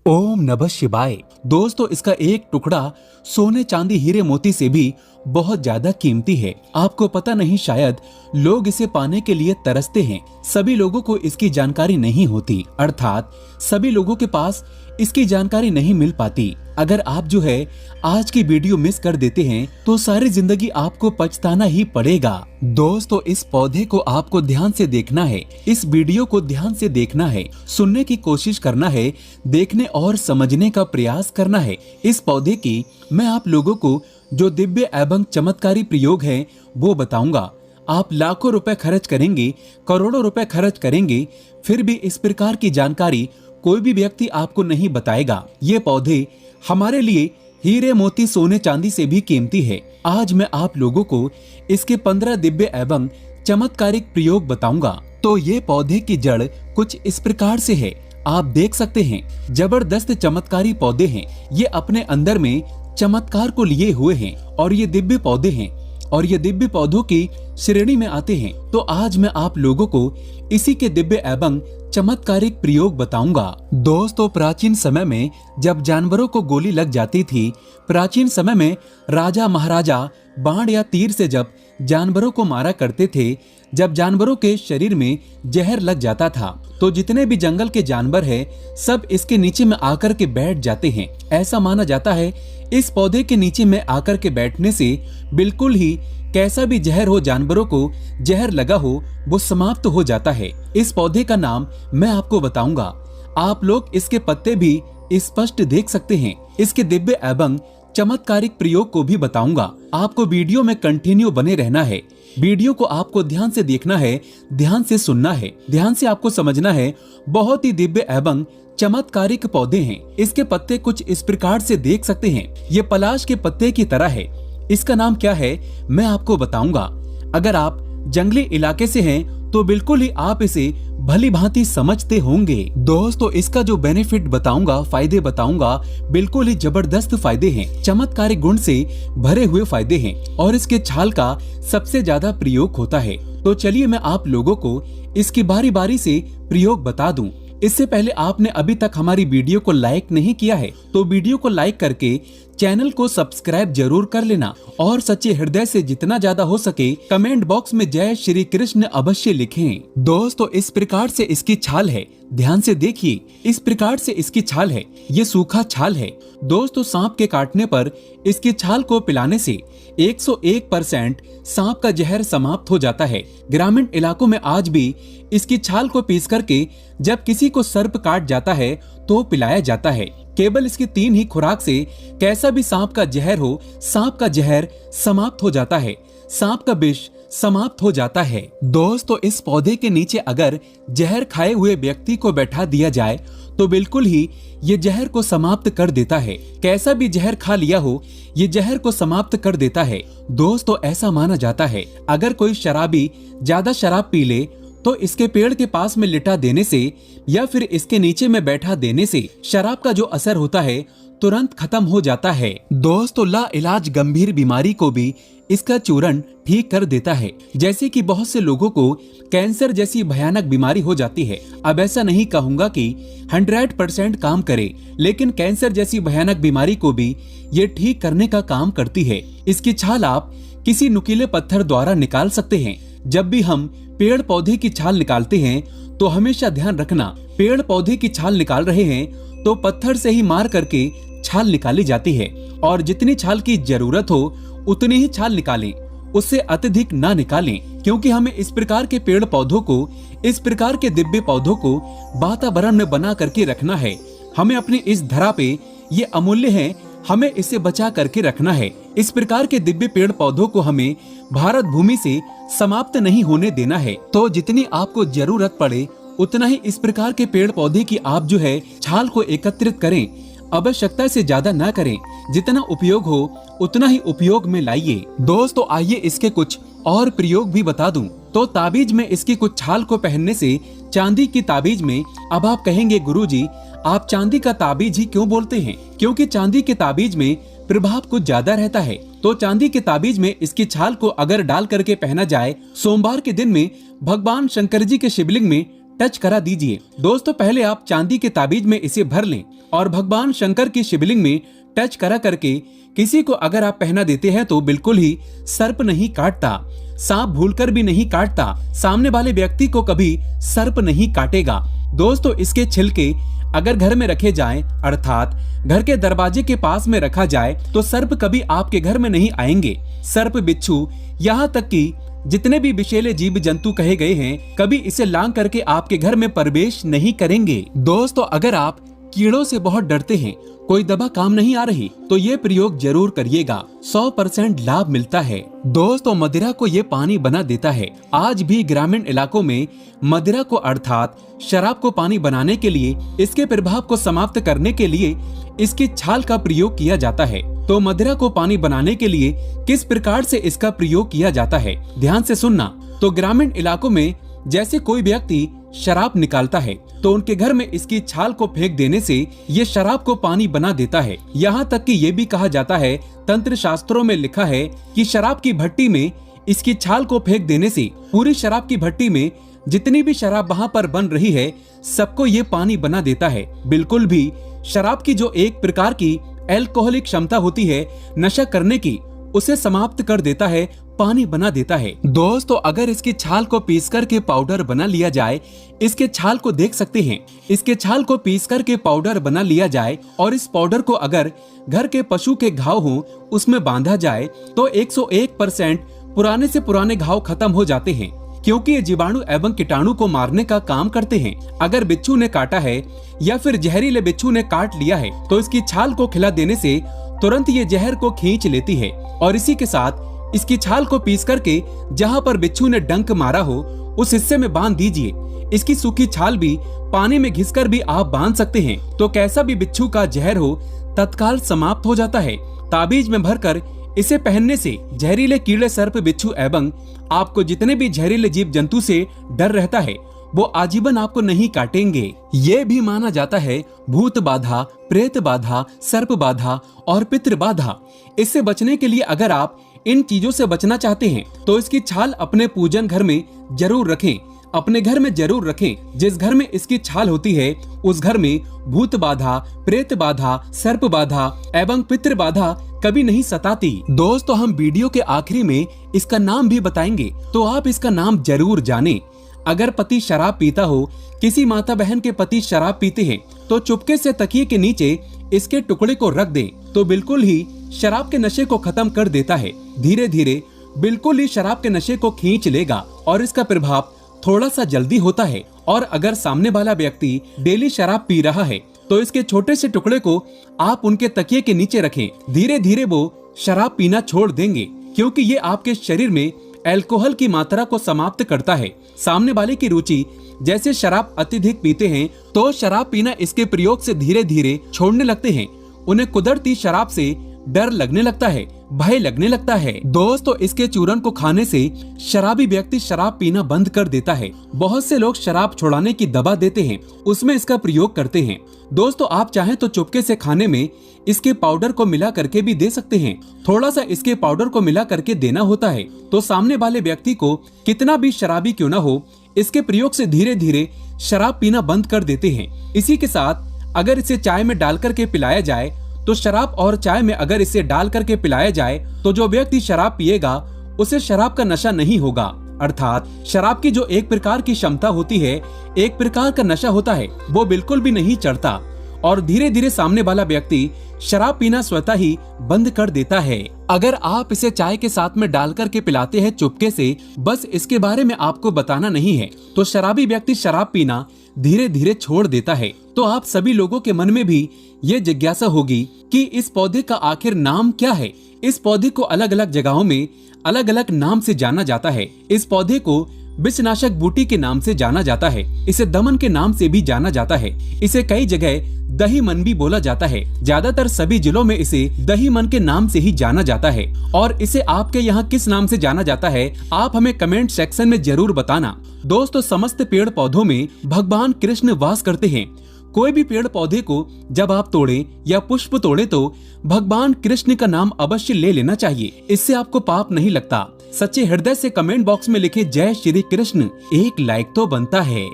ओम नमः शिवाय। दोस्तों, इसका एक टुकड़ा सोने चांदी हीरे मोती से भी बहुत ज्यादा कीमती है। आपको पता नहीं, शायद लोग इसे पाने के लिए तरसते हैं। सभी लोगों को इसकी जानकारी नहीं होती, अर्थात सभी लोगों के पास इसकी जानकारी नहीं मिल पाती। अगर आप आज की वीडियो मिस कर देते हैं तो सारी जिंदगी आपको पछताना ही पड़ेगा। दोस्तों, इस पौधे को आपको ध्यान से देखना है, इस वीडियो को ध्यान से देखना है, सुनने की कोशिश करना है, देखने और समझने का प्रयास करना है। इस पौधे की मैं आप लोगों को जो दिव्य एवं चमत्कारी प्रयोग है वो बताऊंगा। आप लाखों रुपए खर्च करेंगे, करोड़ों रुपए खर्च करेंगे, फिर भी इस प्रकार की जानकारी कोई भी व्यक्ति आपको नहीं बताएगा। ये पौधे हमारे लिए हीरे मोती सोने चांदी से भी कीमती है। आज मैं आप लोगों को इसके 15 दिव्य एवं चमत्कारिक प्रयोग बताऊंगा। तो ये पौधे की जड़ कुछ इस प्रकार से है, आप देख सकते हैं। जबरदस्त चमत्कारी पौधे हैं, ये अपने अंदर में चमत्कार को लिए हुए हैं और ये दिव्य पौधे हैं और ये दिव्य पौधों की श्रेणी में आते हैं। तो आज मैं आप लोगों को इसी के दिव्य एवं चमत्कारिक प्रयोग बताऊंगा। दोस्तों, प्राचीन समय में जब जानवरों को गोली लग जाती थी, प्राचीन समय में राजा महाराजा बाण या तीर से जब जानवरों को मारा करते थे, जब जानवरों के शरीर में जहर लग जाता था तो जितने भी जंगल के जानवर हैं सब इसके नीचे में आकर के बैठ जाते हैं। ऐसा माना जाता है इस पौधे के नीचे में आकर के बैठने से बिल्कुल ही कैसा भी जहर हो, जानवरों को जहर लगा हो, वो समाप्त हो जाता है। इस पौधे का नाम मैं आपको बताऊंगा। आप लोग इसके पत्ते भी स्पष्ट देख सकते हैं। इसके दिव्य एवं चमत्कारिक प्रयोग को भी बताऊंगा। आपको वीडियो में कंटिन्यू बने रहना है। वीडियो को आपको ध्यान से देखना है, ध्यान से सुनना है, ध्यान से आपको समझना है। बहुत ही दिव्य एवं चमत्कारिक पौधे हैं। इसके पत्ते कुछ इस प्रकार से देख सकते हैं। ये पलाश के पत्ते की तरह है। इसका नाम क्या है मैं आपको बताऊंगा। अगर आप जंगली इलाके से हैं तो बिल्कुल ही आप इसे भली भांति समझते होंगे। दोस्तों, इसका जो बेनिफिट बताऊंगा, फायदे बताऊंगा, बिल्कुल ही जबरदस्त फायदे हैं, चमत्कारिक गुण से भरे हुए फायदे हैं और इसके छाल का सबसे ज्यादा प्रयोग होता है। तो चलिए मैं आप लोगों को इसकी बारी बारी से प्रयोग बता दूं। इससे पहले आपने अभी तक हमारी वीडियो को लाइक नहीं किया है तो वीडियो को लाइक करके चैनल को सब्सक्राइब जरूर कर लेना और सच्चे हृदय से जितना ज्यादा हो सके कमेंट बॉक्स में जय श्री कृष्ण अवश्य लिखें। दोस्तों, इस प्रकार से इसकी छाल है, ध्यान से देखिए। इस प्रकार से इसकी छाल है, ये सूखा छाल है। दोस्तों, सांप के काटने पर इसकी छाल को पिलाने से 101% सांप का जहर समाप्त हो जाता है। ग्रामीण इलाकों में आज भी इसकी छाल को पीस करके जब किसी को सर्प काट जाता है तो पिलाया जाता है। केवल इसकी 3 ही खुराक से कैसा भी सांप का जहर हो, सांप का जहर समाप्त हो जाता है, सांप का विष समाप्त हो जाता है। दोस्तों, इस पौधे के नीचे अगर जहर खाए हुए व्यक्ति को बैठा दिया जाए तो बिल्कुल ही ये जहर को समाप्त कर देता है। कैसा भी जहर खा लिया हो, ये जहर को समाप्त कर देता है। दोस्तों, ऐसा माना जाता है अगर कोई शराबी ज्यादा शराब पी ले तो इसके पेड़ के पास में लिटा देने से या फिर इसके नीचे में बैठा देने से शराब का जो असर होता है तुरंत खत्म हो जाता है। दोस्तों, ला इलाज गंभीर बीमारी को भी इसका चूर्ण ठीक कर देता है। जैसे कि बहुत से लोगों को कैंसर जैसी भयानक बीमारी हो जाती है। अब ऐसा नहीं कहूंगा कि 100% काम करे, लेकिन कैंसर जैसी भयानक बीमारी को भी ये ठीक करने का काम करती है। इसकी छाल आप किसी नुकीले पत्थर द्वारा निकाल सकते हैं। जब भी हम पेड़ पौधे की छाल निकालते हैं तो हमेशा ध्यान रखना, पेड़ पौधे की छाल निकाल रहे हैं तो पत्थर से ही मार करके छाल निकाली जाती है और जितनी छाल की जरूरत हो उतनी ही छाल निकालें, उससे अत्यधिक ना निकालें। क्योंकि हमें इस प्रकार के पेड़ पौधों को, इस प्रकार के दिव्य पौधों को वातावरण में बना करके रखना है। हमें अपनी इस धरा पे ये अमूल्य है, हमें इसे बचा करके रखना है। इस प्रकार के दिव्य पेड़ पौधों को हमें भारत भूमि से समाप्त नहीं होने देना है। तो जितनी आपको जरूरत पड़े उतना ही इस प्रकार के पेड़ पौधे की आप छाल को एकत्रित करें। आवश्यकता से ज्यादा ना करें, जितना उपयोग हो उतना ही उपयोग में लाइए। दोस्तों, आइए इसके कुछ और प्रयोग भी बता दूं। तो ताबीज में इसकी कुछ छाल को पहनने से चांदी की ताबीज में, अब आप कहेंगे गुरुजी आप चांदी का ताबीज ही क्यों बोलते हैं? क्योंकि चांदी के ताबीज में प्रभाव कुछ ज्यादा रहता है। तो चांदी के ताबीज में इसकी छाल को अगर डाल करके पहना जाए, सोमवार के दिन में भगवान शंकर जी के शिवलिंग में टच करा दीजिए। दोस्तों पहले आप चांदी के ताबीज में इसे भर लें और भगवान शंकर की शिवलिंग में टच करा करके किसी को अगर आप पहना देते हैं तो बिल्कुल ही सर्प नहीं काटता, सांप भूलकर भी नहीं काटता, सामने वाले व्यक्ति को कभी सर्प नहीं काटेगा। दोस्तों इसके छिलके अगर घर में रखे जाएं, अर्थात घर के दरवाजे के पास में रखा जाए तो सर्प कभी आपके घर में नहीं आएंगे। सर्प, बिच्छू, यहाँ तक कि जितने भी विषैले जीव जंतु कहे गए हैं कभी इसे लांग करके आपके घर में प्रवेश नहीं करेंगे। दोस्तों अगर आप कीड़ों से बहुत डरते हैं, कोई दवा काम नहीं आ रही, तो ये प्रयोग जरूर करिएगा, 100% लाभ मिलता है। दोस्तों मदिरा को ये पानी बना देता है। आज भी ग्रामीण इलाकों में मदिरा को अर्थात शराब को पानी बनाने के लिए, इसके प्रभाव को समाप्त करने के लिए इसकी छाल का प्रयोग किया जाता है। तो मदिरा को पानी बनाने के लिए किस प्रकार से इसका प्रयोग किया जाता है, ध्यान से सुनना। तो ग्रामीण इलाकों में जैसे कोई व्यक्ति शराब निकालता है तो उनके घर में इसकी छाल को फेंक देने से ये शराब को पानी बना देता है। यहाँ तक कि ये भी कहा जाता है, तंत्र शास्त्रों में लिखा है कि शराब की भट्टी में इसकी छाल को फेंक देने से पूरी शराब की भट्टी में जितनी भी शराब वहाँ पर बन रही है सबको ये पानी बना देता है। बिल्कुल भी शराब की जो एक प्रकार की एल्कोहलिक क्षमता होती है नशा करने की, उसे समाप्त कर देता है, पानी बना देता है। दोस्तों अगर इसकी छाल को पीस करके पाउडर बना लिया जाए, इसके छाल को देख सकते हैं, इसके छाल को पीस करके पाउडर बना लिया जाए और इस पाउडर को अगर घर के पशु के घाव हो उसमें बांधा जाए तो 101% पुराने से पुराने घाव खत्म हो जाते हैं, क्योंकि ये जीवाणु एवं कीटाणु को मारने का काम करते हैं। अगर बिच्छू ने काटा है या फिर जहरीले बिच्छू ने काट लिया है तो इसकी छाल को खिला देने से तुरंत ये जहर को खींच लेती है और इसी के साथ इसकी छाल को पीस करके जहाँ पर बिच्छू ने डंक मारा हो उस हिस्से में बांध दीजिए। इसकी सूखी छाल भी पानी में घिसकर भी आप बांध सकते हैं, तो कैसा भी बिच्छू का जहर हो तत्काल समाप्त हो जाता है। ताबीज में भरकर इसे पहनने से जहरीले कीड़े, सर्प, बिच्छू एवं आपको जितने भी जहरीले जीव जंतु से डर रहता है वो आजीवन आपको नहीं काटेंगे। ये भी माना जाता है भूत बाधा, प्रेत बाधा, सर्प बाधा और पितृ बाधा। इससे बचने के लिए अगर आप इन चीजों से बचना चाहते हैं तो इसकी छाल अपने पूजन घर में जरूर रखें, अपने घर में जरूर रखें। जिस घर में इसकी छाल होती है उस घर में भूत बाधा, प्रेत बाधा, सर्प बाधा एवं पितृ बाधा कभी नहीं सताती। दोस्तों हम वीडियो के आखिरी में इसका नाम भी बताएंगे, तो आप इसका नाम जरूर जानें। अगर पति शराब पीता हो, किसी माता बहन के पति शराब पीते हैं तो चुपके से तकिए के नीचे इसके टुकड़े को रख दें, तो बिल्कुल ही शराब के नशे को खत्म कर देता है। धीरे धीरे बिल्कुल ही शराब के नशे को खींच लेगा और इसका प्रभाव थोड़ा सा जल्दी होता है। और अगर सामने वाला व्यक्ति डेली शराब पी रहा है तो इसके छोटे से टुकड़े को आप उनके तकिए के नीचे रखें। धीरे धीरे वो शराब पीना छोड़ देंगे, क्योंकि ये आपके शरीर में अल्कोहल की मात्रा को समाप्त करता है। सामने वाले की रुचि जैसे शराब अत्यधिक पीते हैं तो शराब पीना इसके प्रयोग से धीरे धीरे छोड़ने लगते हैं। उन्हें कुदरती शराब से डर लगने लगता है, भय लगने लगता है। दोस्तों इसके चूरन को खाने से शराबी व्यक्ति शराब पीना बंद कर देता है। बहुत से लोग शराब छुड़ाने की दवा देते हैं, उसमें इसका प्रयोग करते हैं। दोस्तों आप चाहें तो चुपके से खाने में इसके पाउडर को मिला करके भी दे सकते हैं। थोड़ा सा इसके पाउडर को मिला करके देना होता है, तो सामने वाले व्यक्ति को कितना भी शराबी क्यों ना हो, इसके प्रयोग से धीरे धीरे शराब पीना बंद कर देते हैं। इसी के साथ अगर इसे चाय में डाल करके पिलाया जाए तो शराब और चाय में अगर इसे डाल करके पिलाया जाए तो जो व्यक्ति शराब पिएगा उसे शराब का नशा नहीं होगा। अर्थात शराब की जो एक प्रकार की क्षमता होती है, एक प्रकार का नशा होता है, वो बिल्कुल भी नहीं चढ़ता और धीरे धीरे सामने वाला व्यक्ति शराब पीना स्वतः ही बंद कर देता है। अगर आप इसे चाय के साथ में डाल करके पिलाते हैं चुपके से, बस इसके बारे में आपको बताना नहीं है, तो शराबी व्यक्ति शराब पीना धीरे धीरे छोड़ देता है। तो आप सभी लोगों के मन में भी ये जिज्ञासा होगी कि इस पौधे का आखिर नाम क्या है। इस पौधे को अलग अलग जगहों में अलग अलग नाम से जाना जाता है। इस पौधे को विषनाशक बूटी के नाम से जाना जाता है, इसे दमन के नाम से भी जाना जाता है, इसे कई जगह दही मन भी बोला जाता है। ज्यादातर सभी जिलों में इसे दही मन के नाम से ही जाना जाता है। और इसे आपके यहाँ किस नाम से जाना जाता है आप हमें कमेंट सेक्शन में जरूर बताना। दोस्तों समस्त पेड़ पौधों में भगवान कृष्ण वास करते हैं। कोई भी पेड़ पौधे को जब आप तोड़े या पुष्प तोड़े तो भगवान कृष्ण का नाम अवश्य ले लेना चाहिए, इससे आपको पाप नहीं लगता। सच्चे हृदय से कमेंट बॉक्स में लिखे जय श्री कृष्ण, एक लाइक तो बनता है।